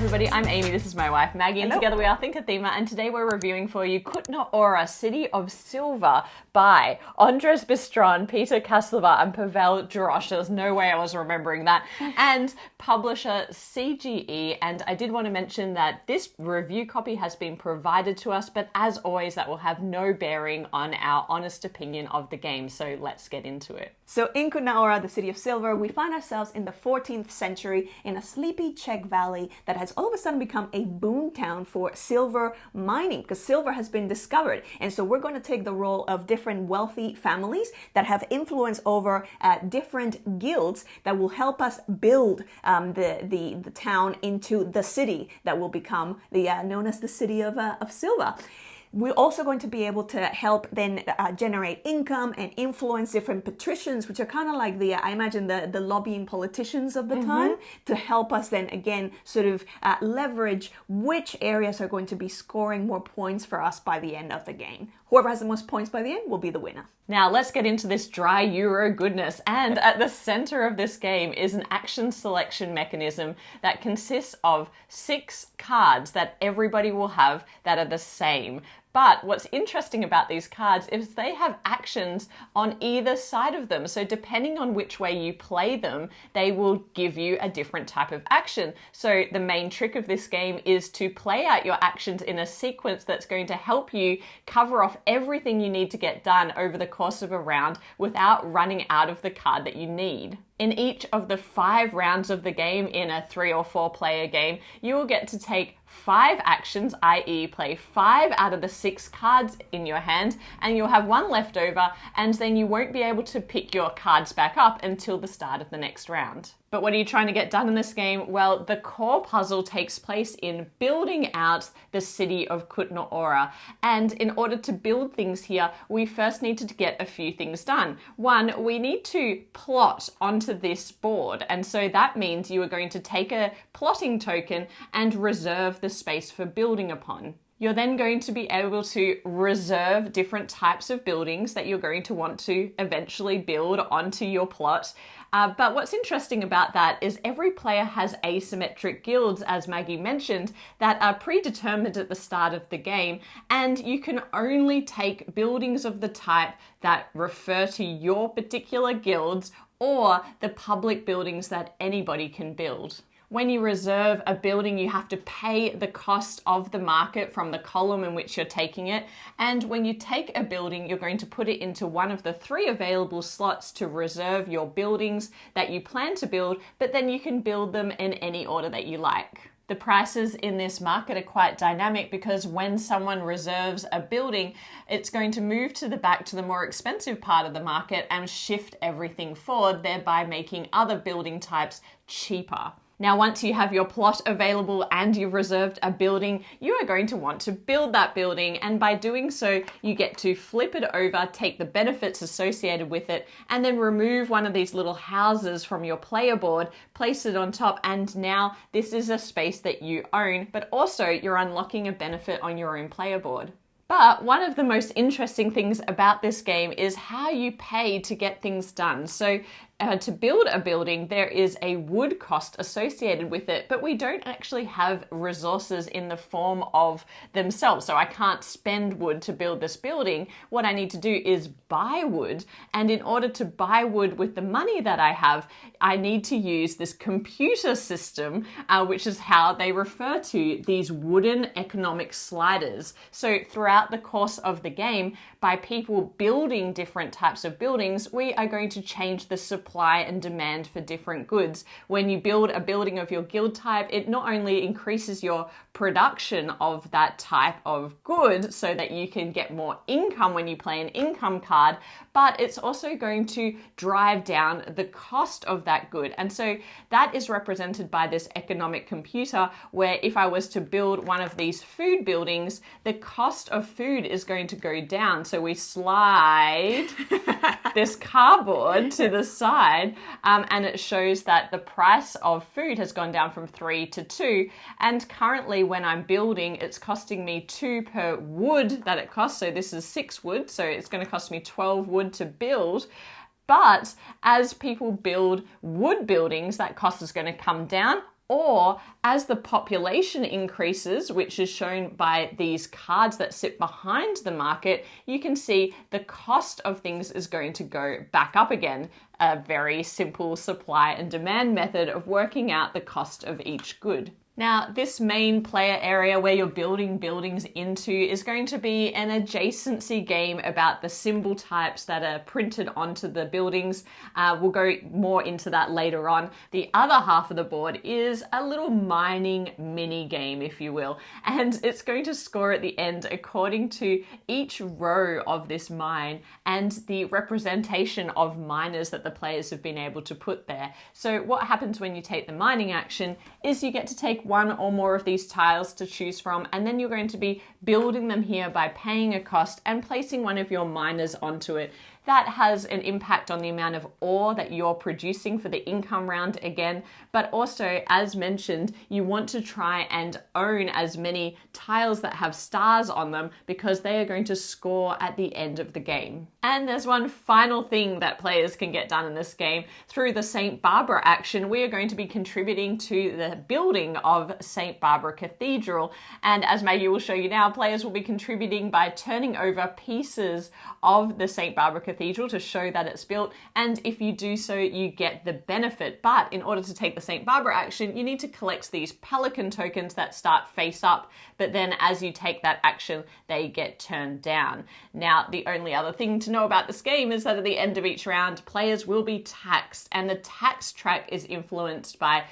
everybody, I'm Amy, this is my wife Maggie, and together we are ThinkerThemer, and today we're reviewing for you Kutná Hora, City of Silver by Andres Bistron, Peter Kastlova, and Pavel Drosh. There's no way I was remembering that. And publisher CGE, and I did want to mention that this review copy has been provided to us, but as always, that will have no bearing on our honest opinion of the game, so let's get into it. So in Kutná Hora, the City of Silver, we find ourselves in the 14th century in a sleepy Czech valley that has all of a sudden become a boom town for silver mining, because silver has been discovered. And so we're going to take the role of different wealthy families that have influence over different guilds that will help us build the town into the city that will become known as the City of Silver. We're also going to be able to help then generate income and influence different patricians, which are kind of like I imagine the lobbying politicians of the time, to help us then again sort of leverage which areas are going to be scoring more points for us by the end of the game. Whoever has the most points by the end will be the winner. Now let's get into this dry Euro goodness, and at the center of this game is an action selection mechanism that consists of 6 cards that everybody will have that are the same. But what's interesting about these cards is they have actions on either side of them. So depending on which way you play them, they will give you a different type of action. So the main trick of this game is to play out your actions in a sequence that's going to help you cover off everything you need to get done over the course of a round without running out of the card that you need. In each of the 5 rounds of the game in a 3 or 4 player game, you will get to take 5 actions, i.e. play 5 out of the 6 cards in your hand, and you'll have 1 left over, and then you won't be able to pick your cards back up until the start of the next round. But what are you trying to get done in this game? Well, the core puzzle takes place in building out the city of Kutná Hora. And in order to build things here, we first need to get a few things done. One, we need to plot onto this board. And so that means you are going to take a plotting token and reserve the space for building upon. You're then going to be able to reserve different types of buildings that you're going to want to eventually build onto your plot. But what's interesting about that is every player has asymmetric guilds, as Maggie mentioned, that are predetermined at the start of the game, and you can only take buildings of the type that refer to your particular guilds or the public buildings that anybody can build. When you reserve a building, you have to pay the cost of the market from the column in which you're taking it. And when you take a building, you're going to put it into one of the 3 available slots to reserve your buildings that you plan to build, but then you can build them in any order that you like. The prices in this market are quite dynamic because when someone reserves a building, it's going to move to the back to the more expensive part of the market and shift everything forward, thereby making other building types cheaper. Now, once you have your plot available and you've reserved a building, you are going to want to build that building. And by doing so, you get to flip it over, take the benefits associated with it, and then remove one of these little houses from your player board, place it on top, and now this is a space that you own, but also you're unlocking a benefit on your own player board. But one of the most interesting things about this game is how you pay to get things done. So to build a building, there is a wood cost associated with it, but we don't actually have resources in the form of themselves. So I can't spend wood to build this building. What I need to do is buy wood. And in order to buy wood with the money that I have, I need to use this computer system, which is how they refer to these wooden economic sliders. So throughout the course of the game, by people building different types of buildings, we are going to change the supply and demand for different goods. When you build a building of your guild type, it not only increases your production of that type of good so that you can get more income when you play an income card, but it's also going to drive down the cost of that good. And so that is represented by this economic computer, where if I was to build one of these food buildings, the cost of food is going to go down. So we slide this cardboard to the side, and it shows that the price of food has gone down from 3 to 2. And currently when I'm building, it's costing me 2 per wood that it costs. So this is 6 wood. So it's going to cost me 12 wood to build. But as people build wood buildings, that cost is going to come down. Or as the population increases, which is shown by these cards that sit behind the market, you can see the cost of things is going to go back up again. A very simple supply and demand method of working out the cost of each good. Now, this main player area where you're building buildings into is going to be an adjacency game about the symbol types that are printed onto the buildings. We'll go more into that later on. The other half of the board is a little mining mini game, if you will, and it's going to score at the end according to each row of this mine and the representation of miners that the players have been able to put there. So what happens when you take the mining action is you get to take one or more of these tiles to choose from, and then you're going to be building them here by paying a cost and placing one of your miners onto it. That has an impact on the amount of ore that you're producing for the income round again, but also, as mentioned, you want to try and own as many tiles that have stars on them because they are going to score at the end of the game. And there's one final thing that players can get done in this game. Through the St. Barbara action, we are going to be contributing to the building of St. Barbara Cathedral, and as Maggie will show you now, players will be contributing by turning over pieces of the St. Barbara Cathedral to show that it's built, and if you do so, you get the benefit. But in order to take the St. Barbara action, you need to collect these pelican tokens that start face up, but then as you take that action, they get turned down. Now, the only other thing to know about this game is that at the end of each round, players will be taxed, and the tax track is influenced by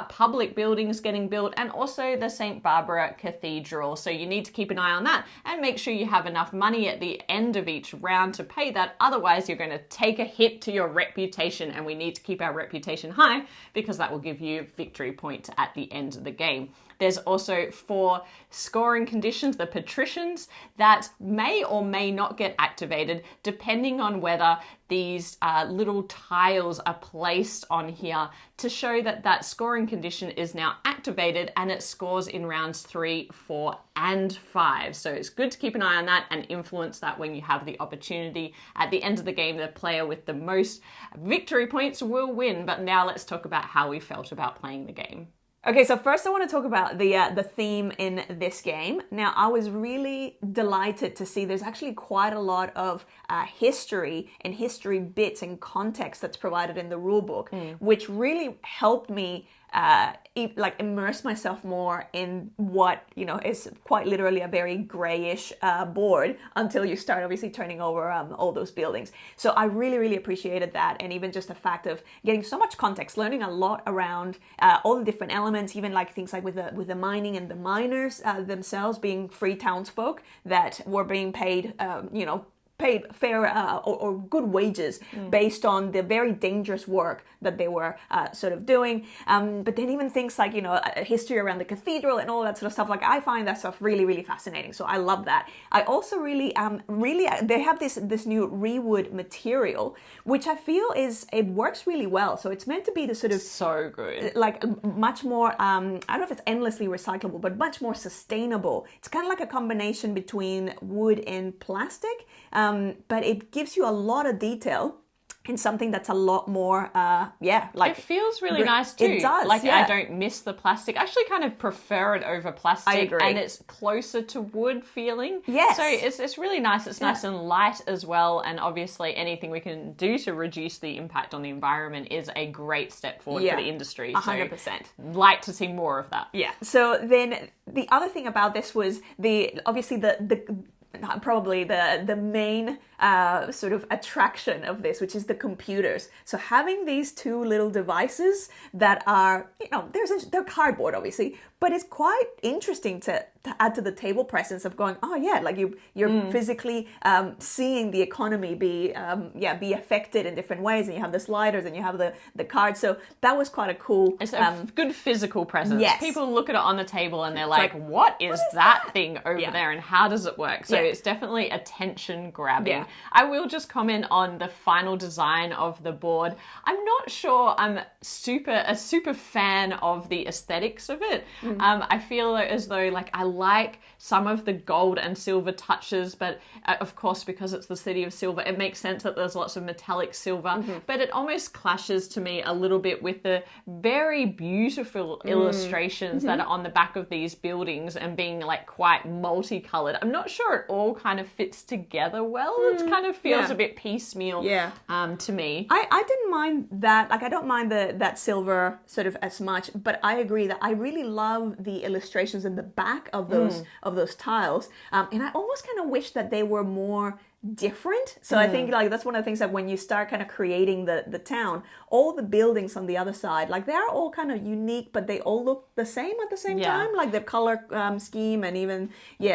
public buildings getting built and also the St. Barbara Cathedral. So you need to keep an eye on that and make sure you have enough money at the end of each round to pay that. Otherwise, you're going to take a hit to your reputation, and we need to keep our reputation high because that will give you victory points at the end of the game. There's also 4 scoring conditions, the patricians, that may or may not get activated depending on whether these little tiles are placed on here to show that that scoring condition is now activated, and it scores in rounds 3, 4, and 5. So it's good to keep an eye on that and influence that when you have the opportunity. At the end of the game, the player with the most victory points will win. But now let's talk about how we felt about playing the game. Okay, so first I want to talk about the theme in this game. Now, I was really delighted to see there's actually quite a lot of history and history bits and context that's provided in the rulebook, which really helped me immerse myself more in what, is quite literally a very grayish board until you start obviously turning over all those buildings. So I really, really appreciated that. And even just the fact of getting so much context, learning a lot around all the different elements, even like things like with the mining and the miners themselves being free townsfolk that were being paid, paid fair or good wages based on the very dangerous work that they were sort of doing. But then even things like, history around the cathedral and all that sort of stuff, like I find that stuff really, really fascinating. So I love that. I also really, they have this new rewood material, which I feel it works really well. So it's meant to be the sort of... So good. Like much more, I don't know if it's endlessly recyclable, but much more sustainable. It's kind of like a combination between wood and plastic. But it gives you a lot of detail in something that's a lot more, it feels really nice too. It does, I don't miss the plastic. I actually kind of prefer it over plastic. I agree. And it's closer to wood feeling. Yes. So it's really nice. It's nice and light as well. And obviously anything we can do to reduce the impact on the environment is a great step forward for the industry. 100%. So like to see more of that. Yeah. So then the other thing about this was probably the main sort of attraction of this, which is the computers. So having these 2 little devices that are, they're cardboard obviously, but it's quite interesting to add to the table presence of going, oh yeah, like you're physically seeing the economy be affected in different ways, and you have the sliders and you have the cards. So that was quite a cool... It's a good physical presence. Yes. People look at it on the table and they're like, what is that thing over there and how does it work? So it's definitely attention grabbing. Yeah. I will just comment on the final design of the board. I'm not sure I'm a super fan of the aesthetics of it. I feel as though I like some of the gold and silver touches, but of course, because it's the city of silver, it makes sense that there's lots of metallic silver, but it almost clashes to me a little bit with the very beautiful illustrations that are on the back of these buildings and being like quite multicolored. I'm not sure it all kind of fits together well. It kind of feels a bit piecemeal to me. I didn't mind that. Like, I don't mind that silver sort of as much, but I agree that I really love the illustrations in the back of those tiles. And I almost kind of wish that they were more different. So I think like that's one of the things that when you start kind of creating the town, all the buildings on the other side, like they're all kind of unique, but they all look the same at the same time, like the color scheme and even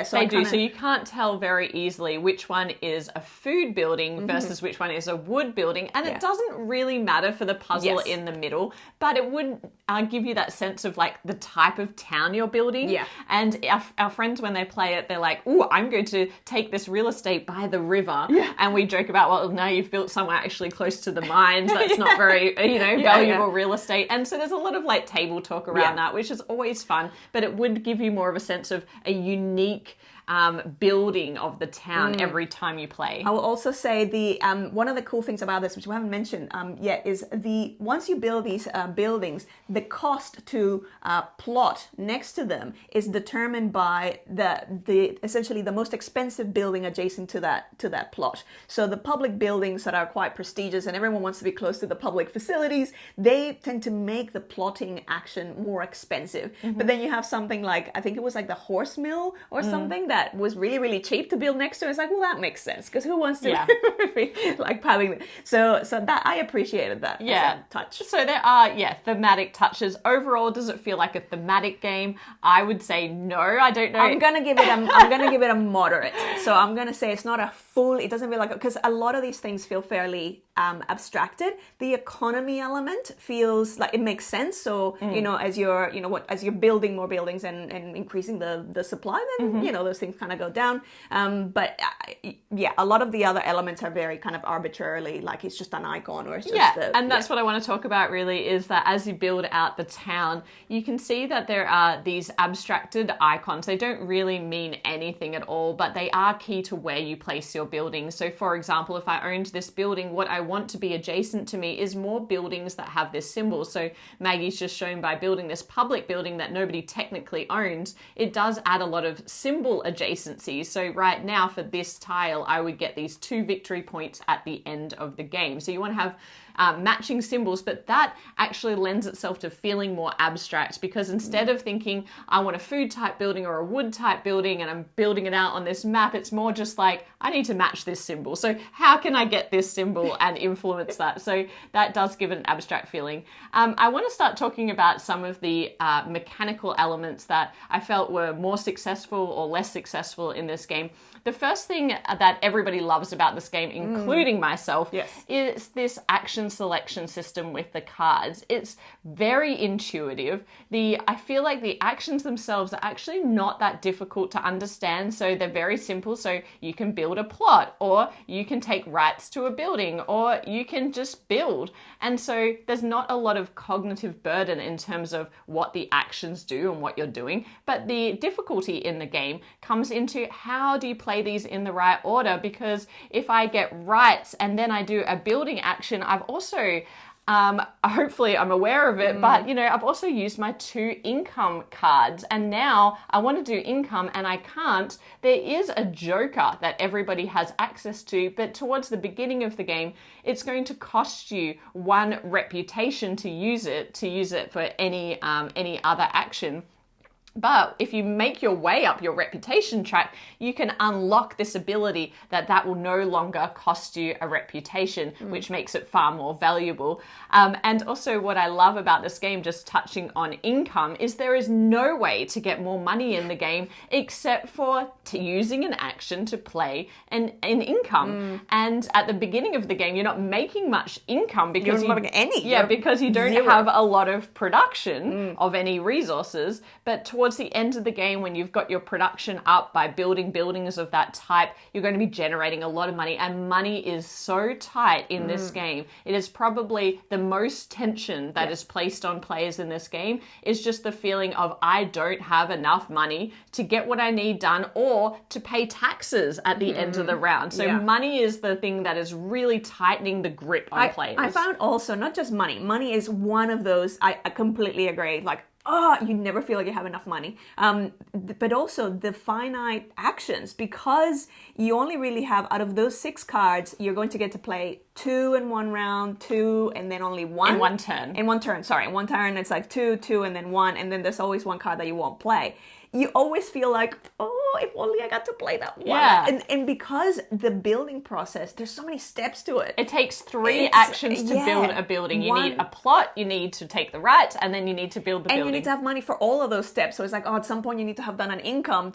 so they do. So you can't tell very easily which one is a food building versus which one is a wood building, and it doesn't really matter for the puzzle in the middle, but it would give you that sense of like the type of town you're building. And our friends, when they play it, they're like, "Ooh, I'm going to take this real estate by the river." And we joke about, well, now you've built somewhere actually close to the mines. That's not very, valuable real estate. And so there's a lot of like table talk around that, which is always fun, but it would give you more of a sense of a unique building of the town every time you play. I will also say the one of the cool things about this, which we haven't mentioned yet, is once you build these buildings, the cost to plot next to them is determined by the essentially the most expensive building adjacent to that plot. So the public buildings that are quite prestigious and everyone wants to be close to the public facilities, they tend to make the plotting action more expensive. But then you have something like, I think it was like the horse mill or something that was really, really cheap to build next to. It's like, well, that makes sense, because who wants to be like piling it? So that I appreciated that as a touch. So there are thematic touches. Overall, does it feel like a thematic game? I would say no. I don't know. I'm gonna give it a moderate. So I'm gonna say it's not a full. It doesn't feel like, because a lot of these things feel fairly abstracted. The economy element feels like it makes sense. So as you're building more buildings and increasing the supply, then those things kind of go down. But a lot of the other elements are very kind of arbitrarily, like it's just an icon or it's just and that's what I want to talk about really, is that as you build out the town, you can see that there are these abstracted icons. They don't really mean anything at all, but they are key to where you place your buildings. So for example, if I owned this building, what I want to be adjacent to me is more buildings that have this symbol. So Maggie's just shown by building this public building that nobody technically owns, it does add a lot of symbol adjacencies. So right now for this tile, I would get these 2 victory points at the end of the game. So you want to have matching symbols, but that actually lends itself to feeling more abstract, because instead of thinking I want a food type building or a wood type building and I'm building it out on this map, it's more just like I need to match this symbol. So how can I get this symbol and influence that? So that does give it an abstract feeling. I want to start talking about some of the mechanical elements that I felt were more successful or less successful in this game. The first thing that everybody loves about this game, including myself, is this action selection system with the cards. It's very intuitive. I feel like the actions themselves are actually not that difficult to understand. So they're very simple. So you can build a plot, or you can take rights to a building, or you can just build. And so there's not a lot of cognitive burden in terms of what the actions do and what you're doing. But the difficulty in the game comes into how do you play these in the right order, because if I get rights and then I do a building action, I've also hopefully I'm aware of it, but I've also used my 2 income cards, and now I want to do income and I can't. There is a joker that everybody has access to, but towards the beginning of the game, it's going to cost you 1 reputation to use it for any other action. But if you make your way up your reputation track, you can unlock this ability that will no longer cost you a reputation, which makes it far more valuable. And also what I love about this game, just touching on income, is there is no way to get more money in the game except for using an action to play an income. And at the beginning of the game, you're not making much income because you're not making any. Yeah, because you don't have a lot of production of any resources. But towards towards the end of the game, when you've got your production up by building buildings of that type, you're going to be generating a lot of money, and money is so tight in this game. It is probably the most tension that is placed on players in this game, is just the feeling of, I don't have enough money to get what I need done or to pay taxes at the end of the round. So money is the thing that is really tightening the grip on players. I found also, not just money. Money is one of those, I completely agree. Like, you never feel like you have enough money. But also the finite actions, because you only really have, out of those 6 cards, you're going to get to play 2 in one round, 2, and then only 1. In one turn. In one turn, sorry. In one turn, it's like 2, 2, and then 1, and then there's always one card that you won't play. You always feel like, if only I got to play that one. Yeah. And because the building process, there's so many steps to it. It takes 3 actions to build a building. You need a plot, you need to take the rights, and then you need to build the building. And you need to have money for all of those steps. So it's like, at some point you need to have done an income.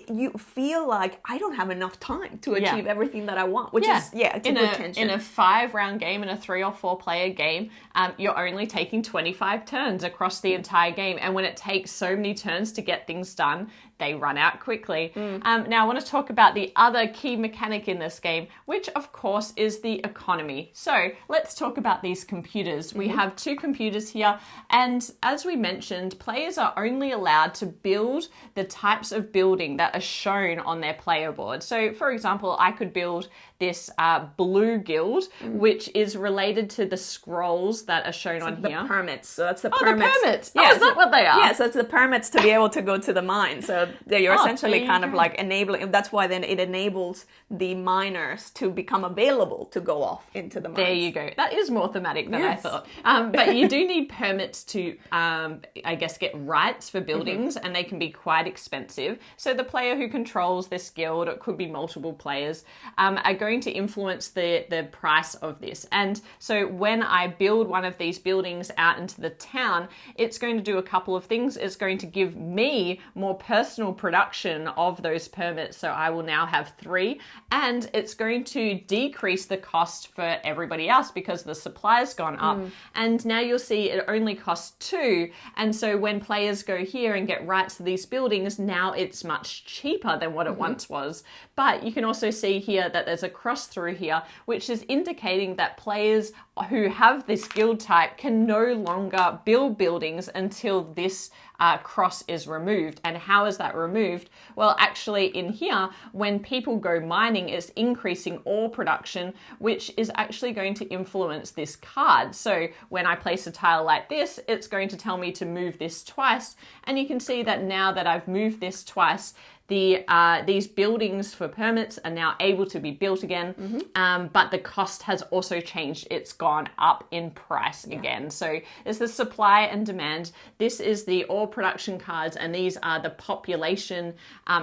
You feel like, I don't have enough time to achieve everything that I want, which is, it's a good tension. In a 5-round game, in a 3 or 4 player game, you're only taking 25 turns across the entire game. And when it takes so many turns to get things done, they run out quickly. Now I want to talk about the other key mechanic in this game, which of course is the economy. So let's talk about these computers. We have 2 computers here, and as we mentioned, players are only allowed to build the types of building that are shown on their player board. So for example, I could build this blue guild, which is related to the scrolls that are shown on here. The permits. So that's the permits. The permits. Is that what they are? Yeah, so it's the permits to be able to go to the mine. So you're essentially kind of like enabling, that's why then it enables the miners to become available to go off into the mines. There you go. That is more thematic than I thought. But you do need permits to, I guess, get rights for buildings, and they can be quite expensive. So the player who controls this guild, it could be multiple players, are going to influence the price of this. And so when I build one of these buildings out into the town, it's going to do a couple of things. It's going to give me more personal production of those permits. So I will now have 3, and it's going to decrease the cost for everybody else because the supply's gone up. And now you'll see it only costs 2. And so when players go here and get rights to these buildings, now it's much cheaper than what it once was. But you can also see here that there's a cross through here, which is indicating that players who have this guild type can no longer build buildings until this cross is removed. And how is that removed? Well, actually in here, when people go mining, it's increasing ore production, which is actually going to influence this card. So when I place a tile like this, it's going to tell me to move this twice. And you can see that now that I've moved this twice, these buildings for permits are now able to be built again, but the cost has also changed. It's gone up in price again. So there's the supply and demand. This is the ore production cards, and these are the population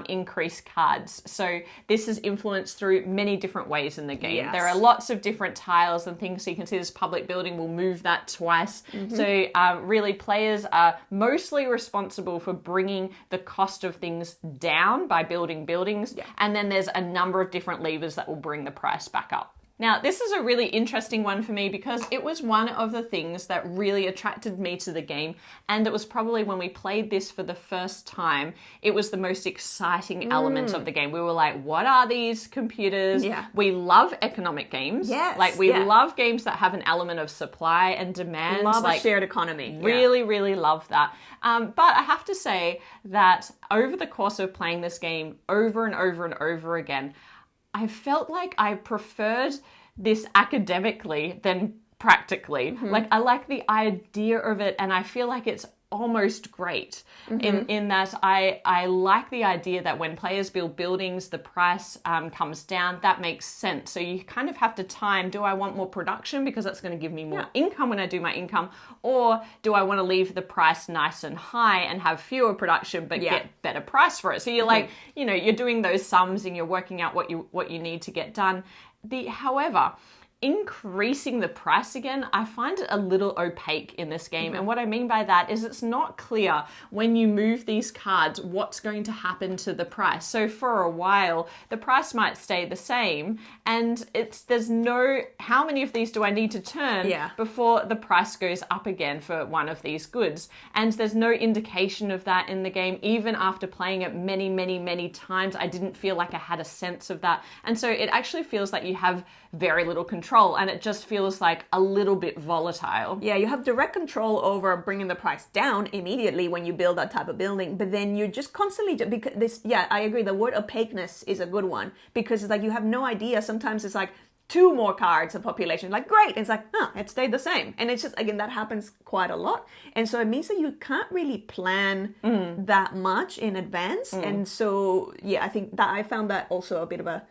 increase cards. So this is influenced through many different ways in the game. There are lots of different tiles and things. So you can see this public building will move that twice. So really players are mostly responsible for bringing the cost of things down by building buildings, and then there's a number of different levers that will bring the price back up. Now, this is a really interesting one for me because it was one of the things that really attracted me to the game, and it was probably when we played this for the first time, it was the most exciting element of the game. We were like, what are these computers? We love economic games. Like we love games that have an element of supply and demand. Love like, a shared economy. Really, really love that. But I have to say that over the course of playing this game over and over and over again, I felt like I preferred this academically than practically. Like I like the idea of it, and I feel like it's almost great in that I like the idea that when players build buildings, the price comes down. That makes sense. So you kind of have to time, do I want more production because that's going to give me more income when I do my income, or do I want to leave the price nice and high and have fewer production but get better price for it? So you're like, you're doing those sums and you're working out what you need to get done. However, increasing the price again, I find it a little opaque in this game. And what I mean by that is it's not clear when you move these cards what's going to happen to the price. So for a while, the price might stay the same, and there's no, how many of these do I need to turn before the price goes up again for one of these goods? And there's no indication of that in the game. Even after playing it many, many, many times, I didn't feel like I had a sense of that. And so it actually feels like you have very little control, and it just feels like a little bit volatile. Yeah, you have direct control over bringing the price down immediately when you build that type of building, but then you're just constantly, because this, yeah, I agree, the word opaqueness is a good one, because it's like you have no idea. Sometimes it's like 2 more cards of population, like great, and it's like, it stayed the same. And it's just, again, that happens quite a lot, and so it means that you can't really plan that much in advance. And so yeah, I think that I found that also a bit of a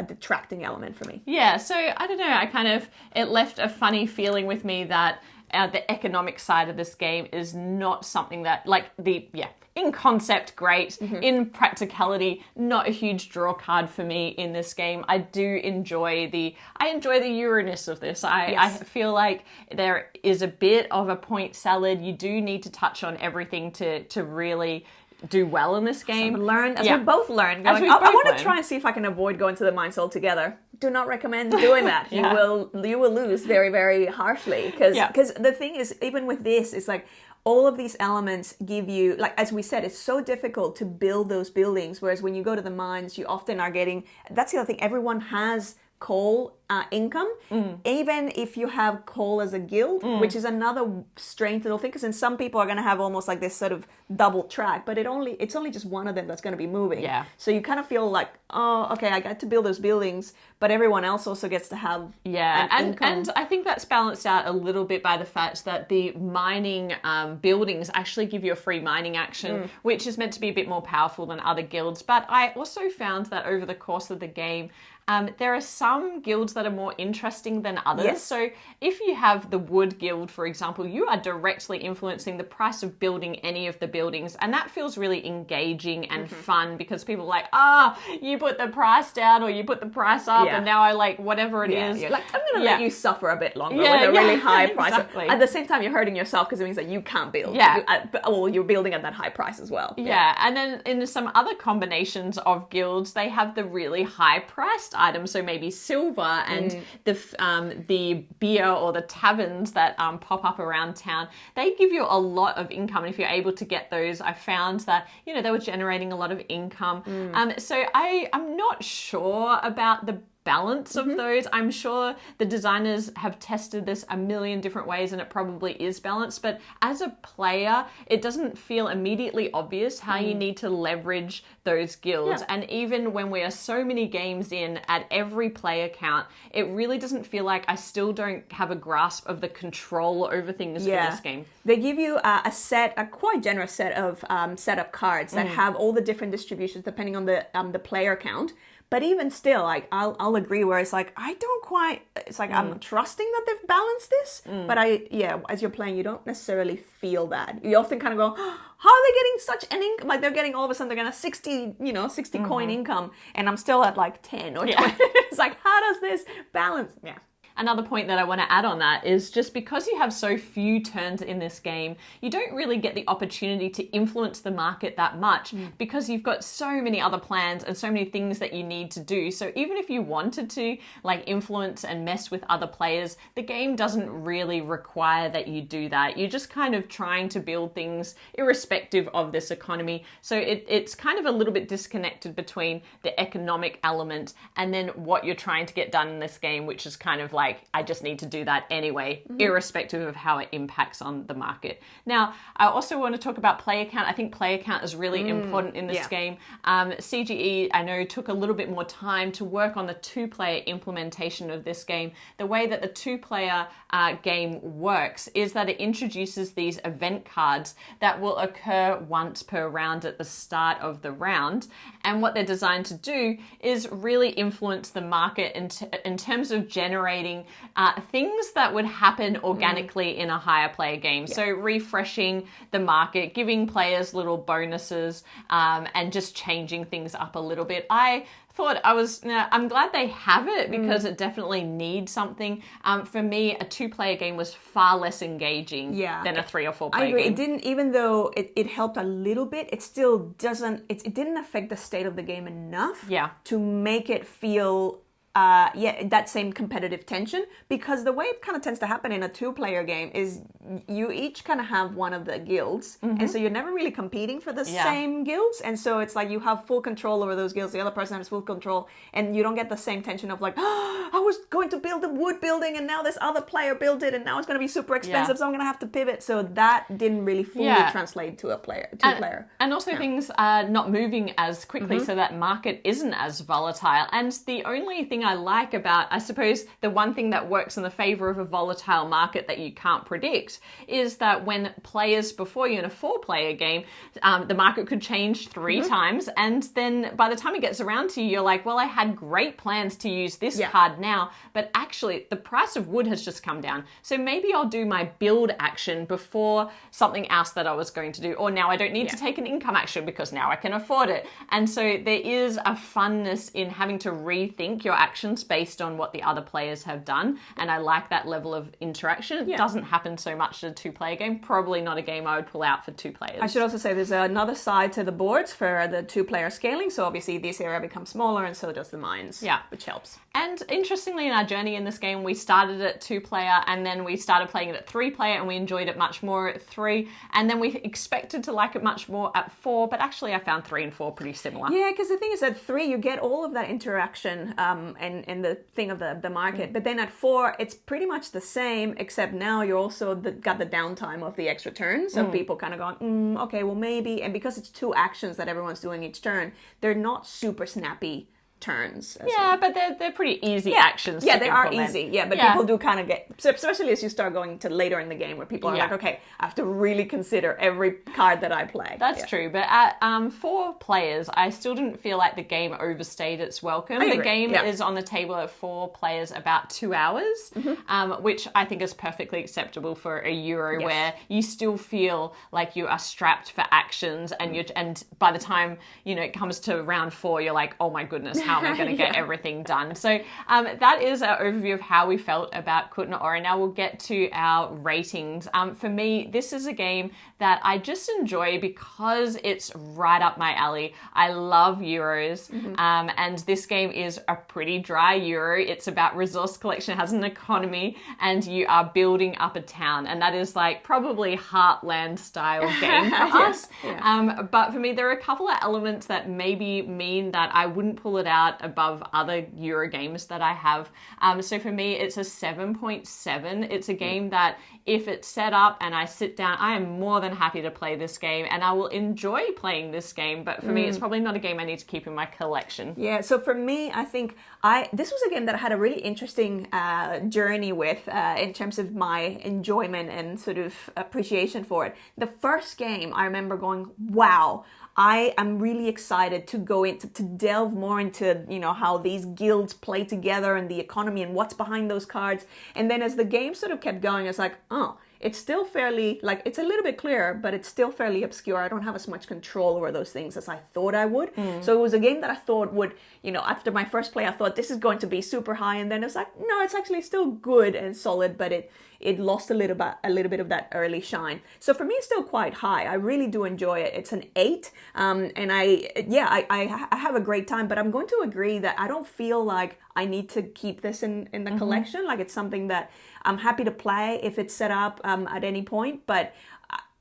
detracting element for me. Yeah, so I don't know, it left a funny feeling with me that the economic side of this game is not something that, like, in concept, great. In practicality, not a huge draw card for me in this game. I do enjoy the Euroness of this. I feel like there is a bit of a point salad. You do need to touch on everything to really do well in this game. We both learn. I want to try and see if I can avoid going to the mines altogether. Do not recommend doing that. You will lose very, very harshly, because the thing is, even with this, it's like all of these elements give you, like, as we said, it's so difficult to build those buildings, whereas when you go to the mines, you often are getting, that's the other thing, everyone has coal income, even if you have coal as a guild, which is another strange little thing, because then some people are going to have almost like this sort of double track, but it's only just one of them that's going to be moving. So you kind of feel like, oh, okay, I got to build those buildings, but everyone else also gets to have an income. And I think that's balanced out a little bit by the fact that the mining buildings actually give you a free mining action, which is meant to be a bit more powerful than other guilds. But I also found that over the course of the game, there are some guilds that are more interesting than others. So if you have the Wood Guild, for example, you are directly influencing the price of building any of the buildings. And that feels really engaging and fun, because people are like, you put the price down or you put the price up and now I like whatever it is. You're like, I'm going to let you suffer a bit longer with a really high price. Exactly. At the same time, you're hurting yourself because it means that you can't build. You're building at that high price as well. And then in some other combinations of guilds, they have the really high priced items, so maybe silver and the beer or the taverns that pop up around town. They give you a lot of income, and if you're able to get those, I found that they were generating a lot of income. So I'm not sure about the balance of those. I'm sure the designers have tested this a million different ways and it probably is balanced, but as a player, it doesn't feel immediately obvious how you need to leverage those guilds. And even when we are so many games in at every player count, it really doesn't feel like I still don't have a grasp of the control over things for this game. They give you a quite generous set of setup cards that have all the different distributions depending on the player count. But even still, like, I'll agree where it's like, I don't quite, it's like, I'm trusting that they've balanced this, but as you're playing, you don't necessarily feel that. You often kind of go, how are they getting such an income? Like, they're getting, all of a sudden, they're getting 60 coin income, and I'm still at like 10 or 20. It's like, how does this balance? Another point that I want to add on that is just because you have so few turns in this game, you don't really get the opportunity to influence the market that much because you've got so many other plans and so many things that you need to do. So even if you wanted to like influence and mess with other players, the game doesn't really require that you do that. You're just kind of trying to build things irrespective of this economy. So it's kind of a little bit disconnected between the economic element and then what you're trying to get done in this game, which is kind of like, I just need to do that anyway, irrespective of how it impacts on the market. Now, I also want to talk about player count. I think player count is really important in this game. CGE, I know, took a little bit more time to work on the 2-player implementation of this game. The way that the 2-player game works is that it introduces these event cards that will occur once per round at the start of the round. And what they're designed to do is really influence the market in terms of generating things that would happen organically in a higher player game. So refreshing the market, giving players little bonuses, and just changing things up a little bit. I thought I'm glad they have it because it definitely needs something. For me, a 2-player game was far less engaging than a 3 or 4-player I agree. game. It didn't, even though it helped a little bit, it still doesn't, it didn't affect the state of the game enough to make it feel that same competitive tension, because the way it kind of tends to happen in a 2-player game is you each kind of have one of the guilds, and so you're never really competing for the same guilds, and so it's like you have full control over those guilds, the other person has full control, and you don't get the same tension of like, oh, I was going to build a wood building and now this other player built it and now it's going to be super expensive, so I'm going to have to pivot. So that didn't really fully translate to a 2-player. And also things are not moving as quickly, so that market isn't as volatile. And the only thing I like about, I suppose, the one thing that works in the favor of a volatile market that you can't predict is that when players before you in a 4-player game, the market could change 3 times, and then by the time it gets around to you, you're like, well, I had great plans to use this card now, but actually the price of wood has just come down. So maybe I'll do my build action before something else that I was going to do, or now I don't need to take an income action because now I can afford it. And so there is a funness in having to rethink your actions based on what the other players have done, and I like that level of interaction. It doesn't happen so much in a 2-player game. Probably not a game I would pull out for 2 players. I should also say there's another side to the boards for the 2-player scaling, so obviously this area becomes smaller and so does the mines, which helps. And interestingly, in our journey in this game, we started at 2-player and then we started playing it at 3-player, and we enjoyed it much more at 3, and then we expected to like it much more at 4, but actually I found 3 and 4 pretty similar. Yeah, because the thing is, at 3 you get all of that interaction and the thing of the market, but then at 4 it's pretty much the same, except now you're also got the downtime of the extra turns, so people kind of going, okay, well maybe, and because it's 2 actions that everyone's doing each turn, they're not super snappy turns. But they're pretty easy actions. Yeah, they are easy. Yeah, but people do kind of get, so especially as you start going to later in the game where people are like, okay, I have to really consider every card that I play. That's true. But at 4 players, I still didn't feel like the game overstayed its welcome. The game is on the table at 4 players about 2 hours, which I think is perfectly acceptable for a Euro where you still feel like you are strapped for actions, and by the time it comes to round 4, you're like, oh my goodness, how am I going to get everything done? So that is our overview of how we felt about Kutná Hora. Now we'll get to our ratings. For me, this is a game that I just enjoy because it's right up my alley. I love Euros, and this game is a pretty dry Euro. It's about resource collection, it has an economy, and you are building up a town, and that is like probably Heartland style game for us. But for me, there are a couple of elements that maybe mean that I wouldn't pull it out above other Euro games that I have. So for me, it's a 7.7. It's a game that if it's set up and I sit down, I am more than happy to play this game, and I will enjoy playing this game. But for me, it's probably not a game I need to keep in my collection. Yeah, so for me, I think this was a game that I had a really interesting journey with in terms of my enjoyment and sort of appreciation for it. The first game, I remember going, wow, I am really excited to go into, to delve more into, how these guilds play together and the economy and what's behind those cards. And then as the game sort of kept going, it's like, oh, it's still fairly, it's a little bit clearer, but it's still fairly obscure. I don't have as much control over those things as I thought I would. So it was a game that I thought would, after my first play, I thought this is going to be super high. And then it's like, no, it's actually still good and solid, but it lost a little bit of that early shine. So for me, it's still quite high. I really do enjoy it. It's an 8. And I have a great time, but I'm going to agree that I don't feel like I need to keep this in the collection. Like, it's something that I'm happy to play if it's set up at any point, but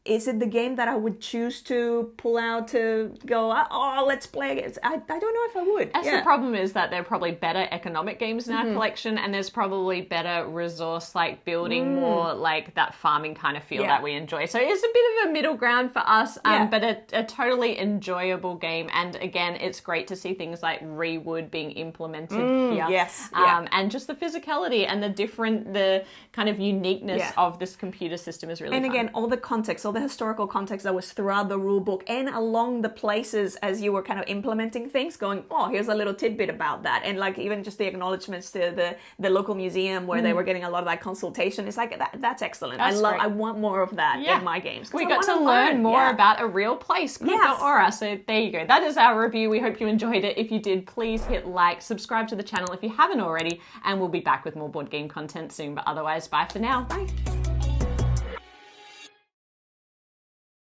is it the game that I would choose to pull out to go, oh, let's play it? I don't know if I would. The problem is that there are probably better economic games in our collection, and there's probably better resource, building, more that farming kind of feel that we enjoy. So it's a bit of a middle ground for us, but a totally enjoyable game. And again, it's great to see things like Rewood being implemented here. Yes. And just the physicality and the kind of uniqueness of this computer system is really fun. And again, all the context, all the historical context that was throughout the rule book and along the places as you were kind of implementing things, going, oh, here's a little tidbit about that. And like even just the acknowledgements to the local museum where they were getting a lot of that consultation. It's like, that's excellent. I want more of that in my games. We got to learn more about a real place, Kutná Hora. So there you go. That is our review. We hope you enjoyed it. If you did, please hit like, subscribe to the channel if you haven't already, and we'll be back with more board game content soon. But otherwise, bye for now. Bye.